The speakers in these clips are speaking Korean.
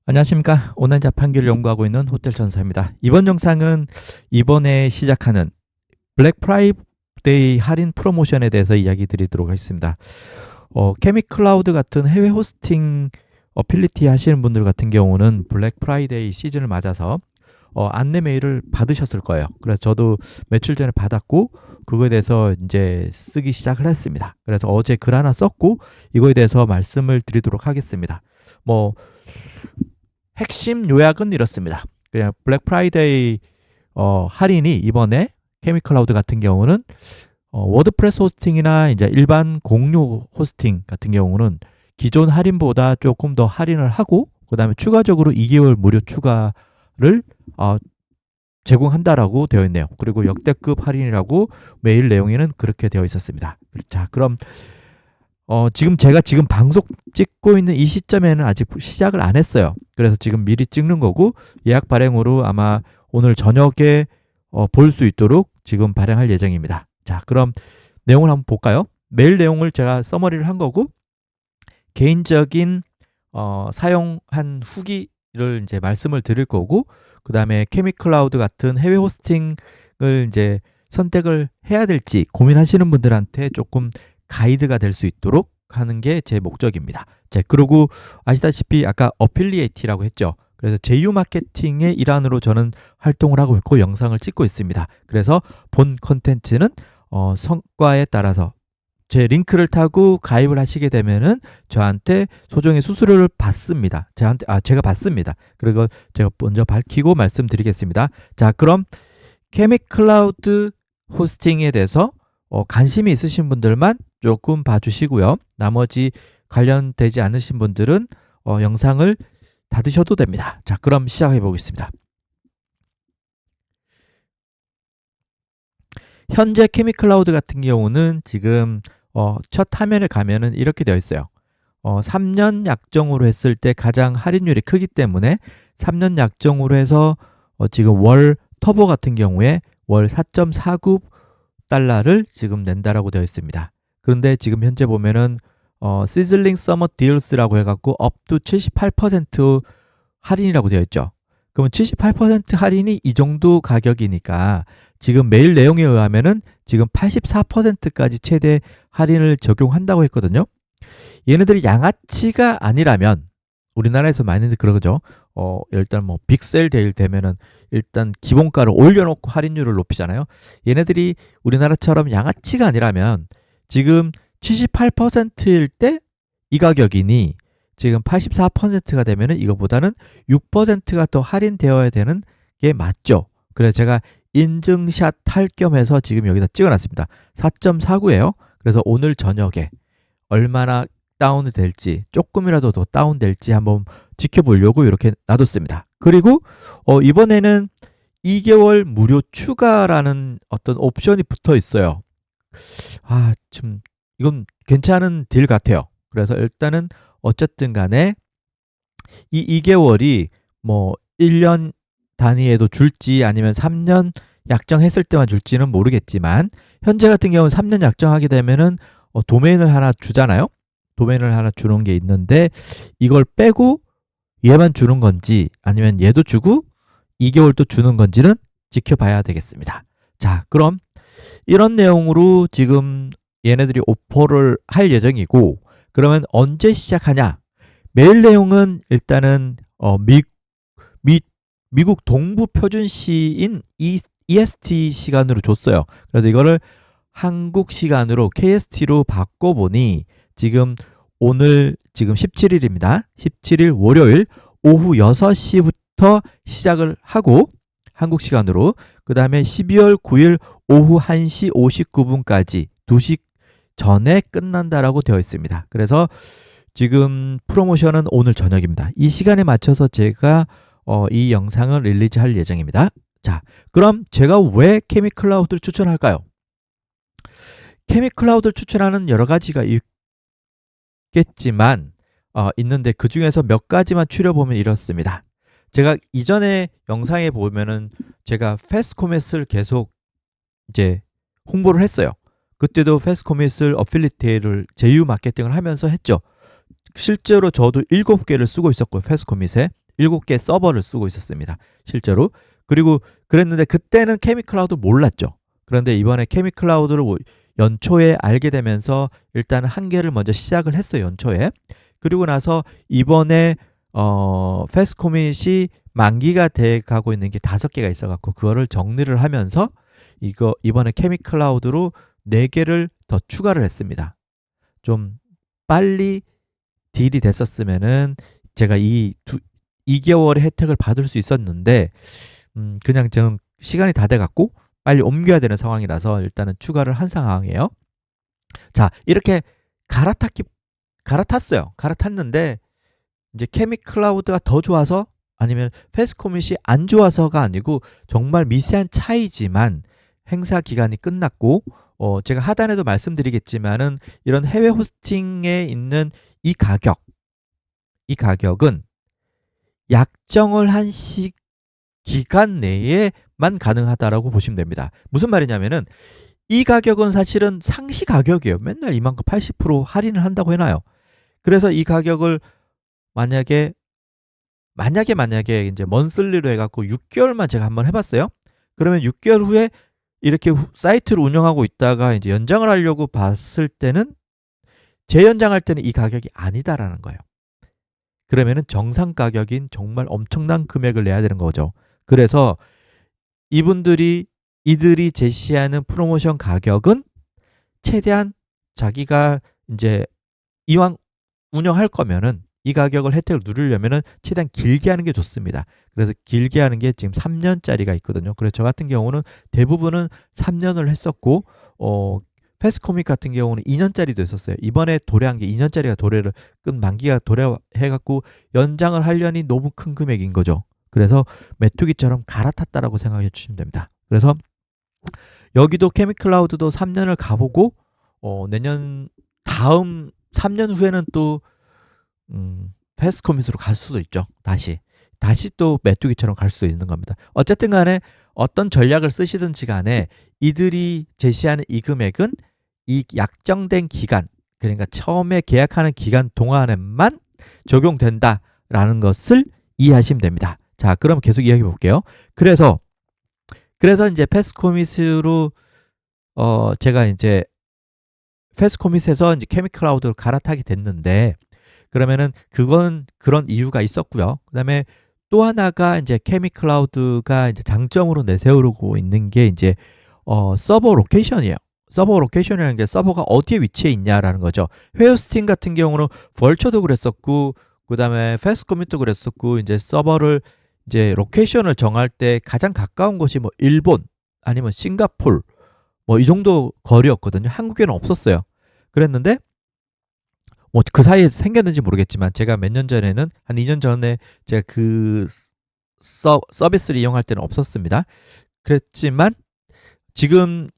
안녕하십니까. 온라인 자판기를 연구하고 있는 호텔전사입니다. 이번 영상은 이번에 시작하는 블랙 프라이데이 할인 프로모션에 대해서 이야기 드리도록 하겠습니다. 케미클라우드 같은 해외 호스팅 어필리티 하시는 분들 같은 경우는 블랙 프라이데이 시즌을 맞아서 안내 메일을 받으셨을 거예요. 그래서 저도 며칠 전에 받았고 그거에 대해서 이제 쓰기 시작을 했습니다. 그래서 어제 글 하나 썼고 이거에 대해서 말씀을 드리도록 하겠습니다. 핵심 요약은 이렇습니다. 그냥 블랙 프라이데이 할인이 이번에 케미클라우드 같은 경우는 워드프레스 호스팅이나 이제 일반 공유 호스팅 같은 경우는 기존 할인보다 조금 더 할인을 하고 그다음에 추가적으로 2개월 무료 추가를 제공한다라고 되어 있네요. 그리고 역대급 할인이라고 메일 내용에는 그렇게 되어 있었습니다. 자, 그럼 지금 제가 방송 찍고 있는 이 시점에는 아직 시작을 안 했어요. 그래서 지금 미리 찍는 거고 예약 발행으로 아마 오늘 저녁에 볼 수 있도록 지금 발행할 예정입니다. 자, 그럼 내용을 한번 볼까요? 메일 내용을 제가 서머리를 한 거고 개인적인 사용한 후기를 이제 말씀을 드릴 거고 그 다음에 케미클라우드 같은 해외 호스팅을 이제 선택을 해야 될지 고민하시는 분들한테 조금 가이드가 될 수 있도록 하는 게 제 목적입니다. 자, 그리고 아시다시피 아까 어필리에이티라고 했죠. 그래서 제휴 마케팅의 일환으로 저는 활동을 하고 있고 영상을 찍고 있습니다. 그래서 본 컨텐츠는 성과에 따라서 제 링크를 타고 가입을 하시게 되면은 저한테 소정의 수수료를 받습니다. 제가 받습니다. 그리고 제가 먼저 밝히고 말씀드리겠습니다. 자, 그럼 케미클라우드 호스팅에 대해서 관심이 있으신 분들만 조금 봐주시고요. 나머지 관련되지 않으신 분들은 영상을 닫으셔도 됩니다. 자, 그럼 시작해 보겠습니다. 현재 케미클라우드 같은 경우는 지금 첫 화면에 가면은 이렇게 되어 있어요. 3년 약정으로 했을 때 가장 할인율이 크기 때문에 3년 약정으로 해서 지금 월 터보 같은 경우에 월 4.49달러를 지금 낸다라고 되어 있습니다. 그런데 지금 현재 보면은 시즐링 서머 딜스라고 해갖고 업투 78% 할인이라고 되어 있죠. 그러면 78% 할인이 이 정도 가격이니까 지금 메일 내용에 의하면은 지금 84%까지 최대 할인을 적용한다고 했거든요. 얘네들이 양아치가 아니라면 우리나라에서 많이들 그러죠. 일단 뭐 빅셀 데일 되면은 일단 기본가를 올려놓고 할인율을 높이잖아요. 얘네들이 우리나라처럼 양아치가 아니라면 지금 78%일 때 이 가격이니 지금 84%가 되면은 이거보다는 6%가 더 할인되어야 되는 게 맞죠. 그래서 제가 인증샷 할 겸해서 지금 여기다 찍어놨습니다. 4.49예요. 그래서 오늘 저녁에 얼마나 다운이 될지 조금이라도 더 다운될지 한번 지켜보려고 이렇게 놔뒀습니다. 그리고 이번에는 2개월 무료 추가라는 어떤 옵션이 붙어 있어요. 좀 이건 괜찮은 딜 같아요. 그래서 일단은 어쨌든 간에 이 2개월이 뭐 1년 단위에도 줄지 아니면 3년 약정했을 때만 줄지는 모르겠지만 현재 같은 경우는 3년 약정하게 되면은 도메인을 하나 주잖아요. 도메인을 하나 주는 게 있는데 이걸 빼고 얘만 주는 건지 아니면 얘도 주고 2개월 또 주는 건지는 지켜봐야 되겠습니다. 자, 그럼 이런 내용으로 지금 얘네들이 오퍼를 할 예정이고 그러면 언제 시작하냐? 메일 내용은 일단은 미국 동부 표준시인 EST 시간으로 줬어요. 그래서 이거를 한국 시간으로 KST로 바꿔보니 지금 오늘 지금 17일입니다. 17일 월요일 오후 6시부터 시작을 하고 한국 시간으로 그 다음에 12월 9일 오후 1시 59분까지 2시 전에 끝난다라고 되어 있습니다. 그래서 지금 프로모션은 오늘 저녁입니다. 이 시간에 맞춰서 제가 이 영상을 릴리즈할 예정입니다. 자, 그럼 제가 왜 케미클라우드를 추천할까요? 케미클라우드를 추천하는 여러 가지가 있겠지만 있는데 그 중에서 몇 가지만 추려보면 이렇습니다. 제가 이전에 영상에 보면은 제가 패스코메스를 계속 이제 홍보를 했어요. 그때도 패스코밋을 어필리테이를 제휴 마케팅을 하면서 했죠. 실제로 저도 7개를 쓰고 있었고요. 패스코밋에 7개 서버를 쓰고 있었습니다. 실제로. 그리고 그랬는데 그때는 케미클라우드 몰랐죠. 그런데 이번에 케미클라우드를 연초에 알게 되면서 일단 한 개를 먼저 시작을 했어요. 연초에. 그리고 나서 이번에 패스코밋이 만기가 돼 가고 있는 게 5개가 있어 갖고 그거를 정리를 하면서 이번에 케미클라우드로 4개를 더 추가를 했습니다. 좀 빨리 딜이 됐었으면은 제가 2개월의 혜택을 받을 수 있었는데 그냥 저는 시간이 다 돼 갖고 빨리 옮겨야 되는 상황이라서 일단은 추가를 한 상황이에요. 자, 이렇게 갈아탔어요. 갈아탔는데 이제 케미클라우드가 더 좋아서 아니면 패스코밋이 안 좋아서가 아니고 정말 미세한 차이지만 행사 기간이 끝났고 제가 하단에도 말씀드리겠지만은 이런 해외 호스팅에 있는 이 가격은 약정을 한 기간 내에만 가능하다라고 보시면 됩니다. 무슨 말이냐면은 이 가격은 사실은 상시 가격이에요. 맨날 이만큼 80% 할인을 한다고 해놔요. 그래서 이 가격을 만약에 이제 먼슬리로 해갖고 6개월만 제가 한번 해봤어요. 그러면 6개월 후에 이렇게 사이트를 운영하고 있다가 이제 연장을 하려고 봤을 때는 재연장할 때는 이 가격이 아니다라는 거예요. 그러면은 정상 가격인 정말 엄청난 금액을 내야 되는 거죠. 그래서 이들이 제시하는 프로모션 가격은 최대한 자기가 이제 이왕 운영할 거면은 이 가격을 혜택을 누리려면은 최대한 길게 하는 게 좋습니다. 그래서 길게 하는 게 지금 3년짜리가 있거든요. 그래서 저 같은 경우는 대부분은 3년을 했었고 패스코밋 같은 경우는 2년짜리도 있었어요. 이번에 도래한 게 2년짜리가 도래를 만기가 도래해갖고 연장을 하려니 너무 큰 금액인 거죠. 그래서 메뚜기처럼 갈아탔다라고 생각해 주시면 됩니다. 그래서 여기도 케미클라우드도 3년을 가보고 내년 다음 3년 후에는 또 패스코밋으로 갈 수도 있죠. 다시 또 메뚜기처럼 갈 수 있는 겁니다. 어쨌든 간에 어떤 전략을 쓰시든지 간에 이들이 제시하는 이 금액은 이 약정된 기간, 그러니까 처음에 계약하는 기간 동안에만 적용된다라는 것을 이해하시면 됩니다. 자, 그럼 계속 이야기해 볼게요. 그래서 이제 패스코밋으로 제가 이제 패스코밋에서 이제 케미클라우드로 갈아타게 됐는데 그러면은 그건 그런 이유가 있었고요. 그다음에 또 하나가 이제 케미클라우드가 이제 장점으로 내세우고 있는 게 이제 서버 로케이션이에요. 서버 로케이션이라는 게 서버가 어디에 위치해 있냐라는 거죠. 회호스팅 같은 경우는 벌처도 그랬었고 그다음에 패스코밋도 그랬었고 이제 서버를 이제 로케이션을 정할 때 가장 가까운 곳이 뭐 일본 아니면 싱가폴 뭐 이 정도 거리였거든요. 한국에는 없었어요. 그랬는데 뭐 그 사이에 생겼는지 모르겠지만 제가 몇 년 전에는 한 2년 전에 제가 그 서비스를 이용할 때는 없었습니다. 그랬지만 지금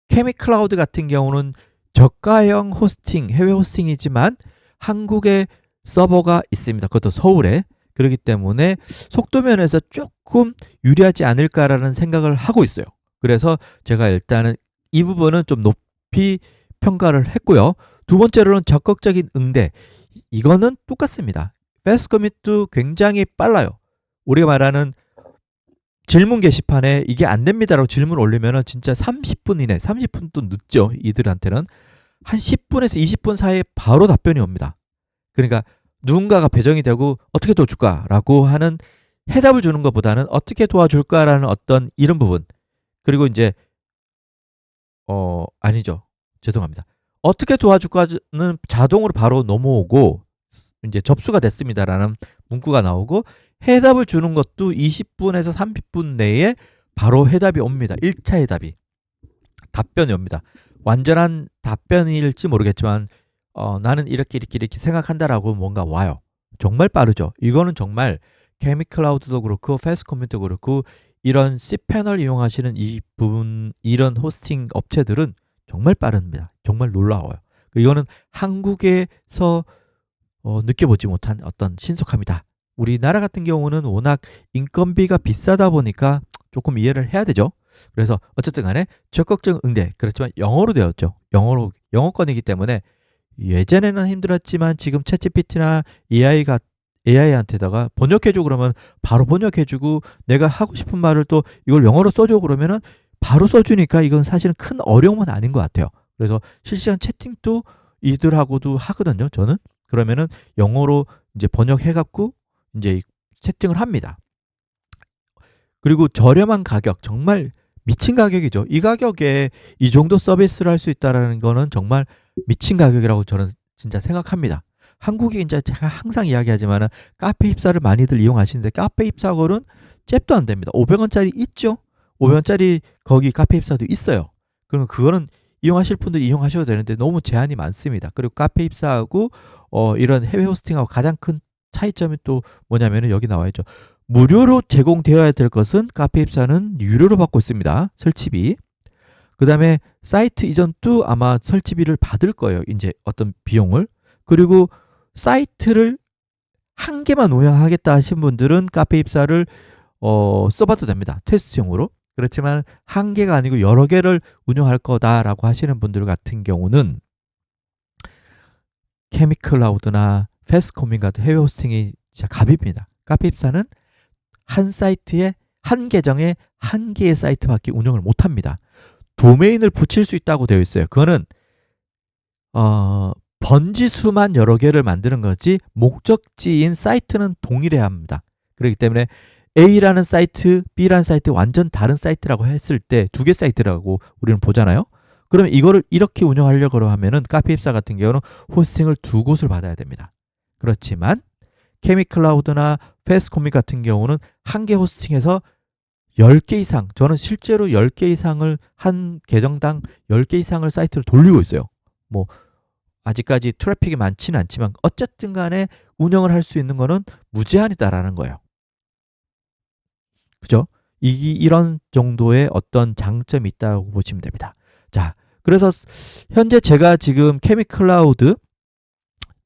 케미클라우드 같은 경우는 저가형 호스팅, 해외 호스팅이지만 한국에 서버가 있습니다. 그것도 서울에. 그렇기 때문에 속도 면에서 조금 유리하지 않을까라는 생각을 하고 있어요. 그래서 제가 일단은 이 부분은 좀 높이 평가를 했고요. 두 번째로는 적극적인 응대. 이거는 똑같습니다. 패스코밋도 굉장히 빨라요. 우리가 말하는 질문 게시판에 이게 안 됩니다라고 질문 올리면은 진짜 30분 이내, 30분도 늦죠. 이들한테는 한 10분에서 20분 사이에 바로 답변이 옵니다. 그러니까 누군가가 배정이 되고 어떻게 도와줄까라고 하는 해답을 주는 것보다는 어떻게 도와줄까라는 어떤 이런 부분. 그리고 이제 아니죠. 죄송합니다. 어떻게 도와줄까는 자동으로 바로 넘어오고 이제 접수가 됐습니다라는 문구가 나오고 해답을 주는 것도 20분에서 30분 내에 바로 해답이 옵니다. 1차 해답이. 답변이 옵니다. 완전한 답변일지 모르겠지만 나는 이렇게 생각한다라고 뭔가 와요. 정말 빠르죠. 이거는 정말 케미클라우드도 그렇고 패스코밋도 그렇고 이런 C패널 이용하시는 이런 호스팅 업체들은 정말 빠릅니다. 정말 놀라워요. 이거는 한국에서 느껴보지 못한 어떤 신속함이다. 우리나라 같은 경우는 워낙 인건비가 비싸다 보니까 조금 이해를 해야 되죠. 그래서 어쨌든 간에 적극적 응대. 그렇지만 영어로 되었죠. 영어권이기 때문에 예전에는 힘들었지만 지금 챗GPT나 AI한테다가 번역해줘 그러면 바로 번역해주고, 내가 하고 싶은 말을 또 이걸 영어로 써줘 그러면은 바로 써주니까 이건 사실은 큰 어려움은 아닌 것 같아요. 그래서 실시간 채팅도 이들하고도 하거든요, 저는. 그러면은 영어로 이제 번역해갖고 이제 채팅을 합니다. 그리고 저렴한 가격, 정말 미친 가격이죠. 이 가격에 이 정도 서비스를 할 수 있다는 거는 정말 미친 가격이라고 저는 진짜 생각합니다. 한국에 이제 제가 항상 이야기하지만 카페 입사를 많이들 이용하시는데, 카페 입사걸은 잽도 안 됩니다. 500원짜리 있죠? 500원짜리 거기 카페 입사도 있어요. 그럼 그거는 이용하실 분들 이용하셔도 되는데 너무 제한이 많습니다. 그리고 카페 입사하고 이런 해외 호스팅하고 가장 큰 차이점이 또 뭐냐면은 여기 나와 있죠. 무료로 제공되어야 될 것은 카페 입사는 유료로 받고 있습니다. 설치비. 그 다음에 사이트 이전도 아마 설치비를 받을 거예요. 이제 어떤 비용을. 그리고 사이트를 한 개만 운영하겠다 하신 분들은 카페 입사를 써봐도 됩니다. 테스트용으로. 그렇지만 한 개가 아니고 여러 개를 운영할 거다라고 하시는 분들 같은 경우는 케미클라우드나 패스코민 같은 해외 호스팅이 진짜 갑입니다. 카페 입사는 한 사이트에 한 계정에 한 개의 사이트밖에 운영을 못합니다. 도메인을 붙일 수 있다고 되어 있어요. 그거는 번지수만 여러 개를 만드는 거지 목적지인 사이트는 동일해야 합니다. 그렇기 때문에 A라는 사이트, B라는 사이트 완전 다른 사이트라고 했을 때 두 개 사이트라고 우리는 보잖아요. 그러면 이거를 이렇게 운영하려고 하면은 카페 입사 같은 경우는 호스팅을 두 곳을 받아야 됩니다. 그렇지만 케미클라우드나 패스코믹 같은 경우는 한 개 호스팅에서 10개 이상, 저는 실제로 10개 이상을 한 계정당 10개 이상을 사이트를 돌리고 있어요. 뭐 아직까지 트래픽이 많지는 않지만 어쨌든 간에 운영을 할 수 있는 거는 무제한이다라는 거예요. 그죠? 이런 정도의 어떤 장점이 있다고 보시면 됩니다. 자, 그래서 현재 제가 지금 케미클라우드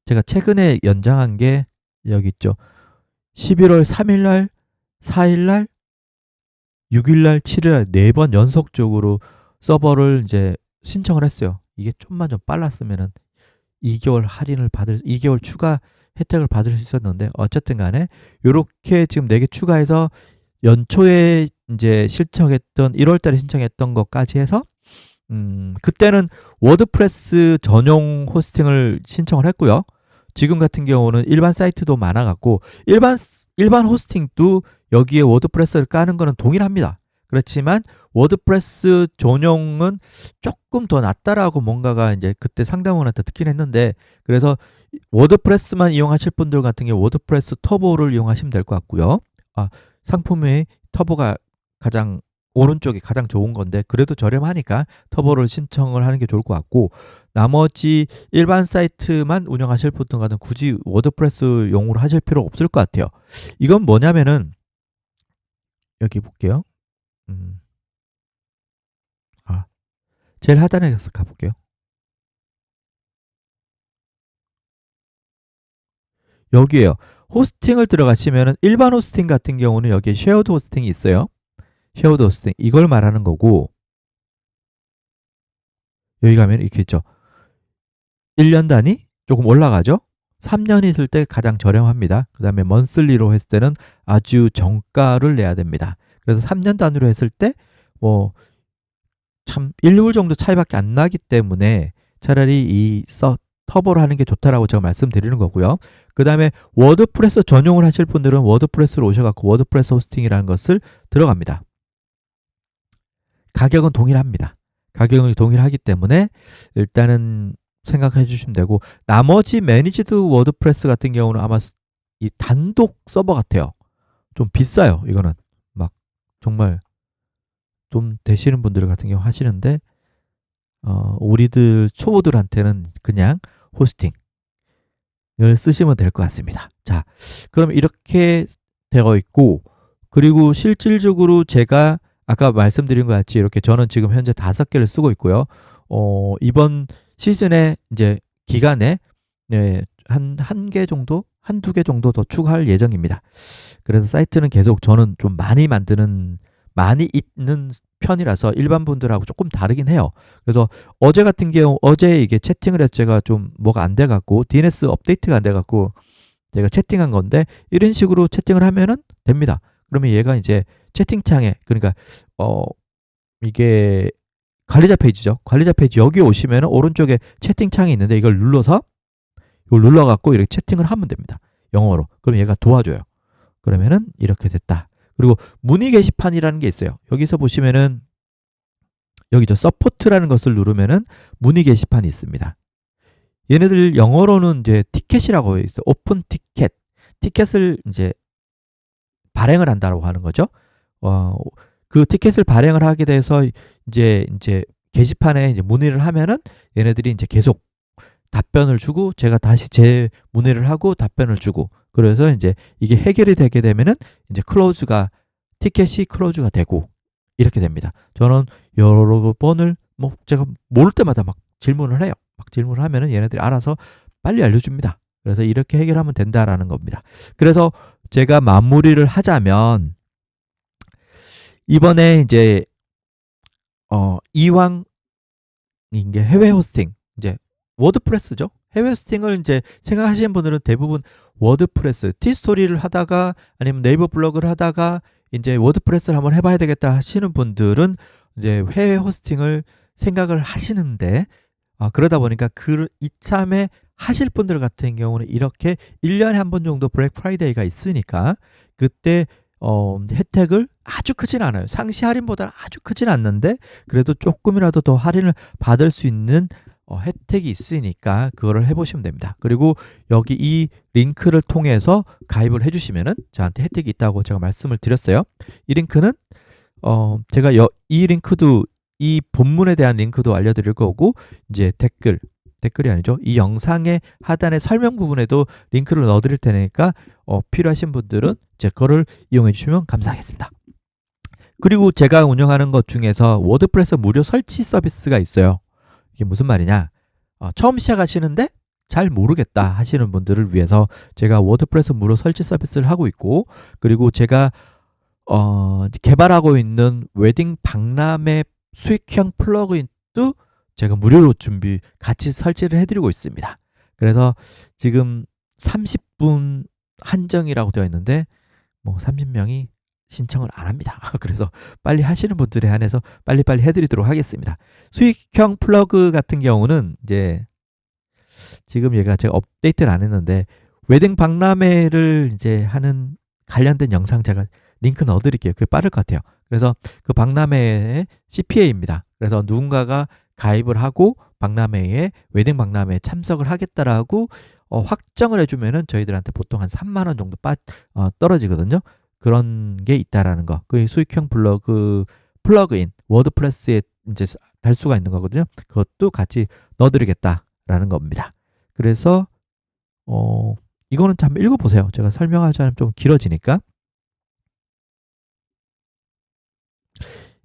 제가 최근에 연장한 게 여기 있죠. 11월 3일날, 4일날, 6일날, 7일날 4번 연속적으로 서버를 이제 신청을 했어요. 이게 좀만 좀 빨랐으면은 2개월 추가 혜택을 받을 수 있었는데, 어쨌든 간에 요렇게 지금 4개 추가해서 연초에 이제 신청했던 1월 달에 신청했던 것까지 해서 그때는 워드프레스 전용 호스팅을 신청을 했고요. 지금 같은 경우는 일반 사이트도 많아갖고 일반 호스팅도 여기에 워드프레스를 까는 거는 동일합니다. 그렇지만 워드프레스 전용은 조금 더 낫다라고 뭔가가 이제 그때 상담원한테 듣긴 했는데, 그래서 워드프레스만 이용하실 분들 같은 경우 워드프레스 터보를 이용하시면 될 것 같고요. 상품의 터보가 가장 오른쪽이 가장 좋은 건데 그래도 저렴하니까 터보를 신청을 하는 게 좋을 것 같고, 나머지 일반 사이트만 운영하실 분들 같은 굳이 워드프레스 용으로 하실 필요 없을 것 같아요. 이건 뭐냐면은 여기 볼게요. 제일 하단에 가볼게요. 여기에요. 호스팅을 들어가시면은 일반 호스팅 같은 경우는 여기에 쉐어드 호스팅이 있어요. 쉐어드 호스팅 이걸 말하는 거고, 여기 가면 이렇게 있죠. 1년 단위 조금 올라가죠. 3년 있을 때 가장 저렴합니다. 그 다음에 먼슬리로 했을 때는 아주 정가를 내야 됩니다. 그래서 3년 단위로 했을 때 참 1, 2불 정도 차이밖에 안 나기 때문에 차라리 터보를 하는 게 좋다라고 제가 말씀드리는 거고요. 그 다음에 워드프레스 전용을 하실 분들은 워드프레스로 오셔갖고 워드프레스 호스팅이라는 것을 들어갑니다. 가격은 동일합니다. 가격은 동일하기 때문에 일단은 생각해 주시면 되고, 나머지 매니지드 워드프레스 같은 경우는 아마 이 단독 서버 같아요. 좀 비싸요. 이거는 막 정말 좀 되시는 분들 같은 경우 하시는데, 우리들 초보들한테는 그냥 호스팅을 쓰시면 될 것 같습니다. 자, 그럼 이렇게 되어 있고, 그리고 실질적으로 제가 아까 말씀드린 것 같이 이렇게 저는 지금 현재 5개를 쓰고 있고요. 이번 시즌에 이제 기간에 한 개 정도, 한두 개 정도 더 추가할 예정입니다. 그래서 사이트는 계속 저는 좀 많이 있는 편이라서 일반 분들하고 조금 다르긴 해요. 그래서 어제 같은 경우, 어제 이게 채팅을 해서 제가 좀 뭐가 안 돼갖고 DNS 업데이트가 안 돼갖고 제가 채팅한 건데 이런 식으로 채팅을 하면은 됩니다. 그러면 얘가 이제 채팅창에 그러니까 이게 관리자 페이지죠. 관리자 페이지 여기 오시면은 오른쪽에 채팅창이 있는데 이걸 눌러서 이걸 눌러갖고 이렇게 채팅을 하면 됩니다. 영어로. 그럼 얘가 도와줘요. 그러면은 이렇게 됐다. 그리고 문의 게시판이라는 게 있어요. 여기서 보시면은 여기 저 서포트라는 것을 누르면은 문의 게시판이 있습니다. 얘네들 영어로는 이제 티켓이라고 있어요. 오픈 티켓. 티켓을 이제 발행을 한다고 하는 거죠. 그 티켓을 발행을 하게 돼서 이제 게시판에 이제 문의를 하면은 얘네들이 이제 계속 답변을 주고 제가 다시 재 문의를 하고 답변을 주고 그래서 이제 이게 해결이 되게 되면은 이제 티켓이 클로즈가 되고 이렇게 됩니다. 저는 여러 번을 제가 모를 때마다 막 질문을 해요. 막 질문을 하면은 얘네들이 알아서 빨리 알려줍니다. 그래서 이렇게 해결하면 된다라는 겁니다. 그래서 제가 마무리를 하자면 이번에 이제 이왕 이게 해외 호스팅 이제 워드프레스죠. 해외 호스팅을 이제 생각하시는 분들은 대부분 워드프레스, 티스토리를 하다가 아니면 네이버 블로그를 하다가 이제 워드프레스를 한번 해봐야 되겠다 하시는 분들은 이제 해외 호스팅을 생각을 하시는데 그러다 보니까 이참에 하실 분들 같은 경우는 이렇게 1년에 한 번 정도 블랙 프라이데이가 있으니까 그때 혜택을 아주 크진 않아요. 상시 할인보다는 아주 크진 않는데 그래도 조금이라도 더 할인을 받을 수 있는 혜택이 있으니까 그거를 해보시면 됩니다. 그리고 여기 이 링크를 통해서 가입을 해주시면은 저한테 혜택이 있다고 제가 말씀을 드렸어요. 이 링크는 제가 이 링크도 이 본문에 대한 링크도 알려드릴 거고 이제 댓글이 아니죠. 이 영상의 하단의 설명 부분에도 링크를 넣어드릴 테니까 필요하신 분들은 제 거를 이용해 주시면 감사하겠습니다. 그리고 제가 운영하는 것 중에서 워드프레스 무료 설치 서비스가 있어요. 이게 무슨 말이냐? 처음 시작하시는데 잘 모르겠다 하시는 분들을 위해서 제가 워드프레스 무료 설치 서비스를 하고 있고 그리고 제가 개발하고 있는 웨딩 박람회 수익형 플러그인도 제가 무료로 같이 설치를 해드리고 있습니다. 그래서 지금 30분 한정이라고 되어 있는데 30명이 신청을 안 합니다. 그래서 빨리 하시는 분들에 한해서 빨리빨리 해드리도록 하겠습니다. 수익형 플러그 같은 경우는 이제 지금 제가 업데이트를 안 했는데 웨딩 박람회를 이제 하는 관련된 영상 제가 링크 넣어드릴게요. 그게 빠를 것 같아요. 그래서 그 박람회의 CPA입니다. 그래서 누군가가 가입을 하고 웨딩 박람회에 참석을 하겠다라고 확정을 해주면은 저희들한테 보통 한 3만 원 정도 떨어지거든요. 그런 게 있다라는 거. 그 수익형 플러그인 워드프레스에 이제 달 수가 있는 거거든요. 그것도 같이 넣어드리겠다라는 겁니다. 그래서 이거는 한번 읽어보세요. 제가 설명하자면 좀 길어지니까.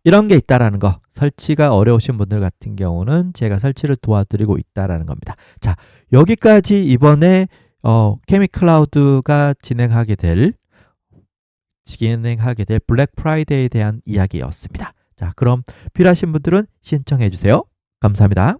이런 게 있다라는 거. 설치가 어려우신 분들 같은 경우는 제가 설치를 도와드리고 있다라는 겁니다. 자, 여기까지 이번에 케미클라우드가 진행하게 될 블랙 프라이데이에 대한 이야기였습니다. 자, 그럼 필요하신 분들은 신청해 주세요. 감사합니다.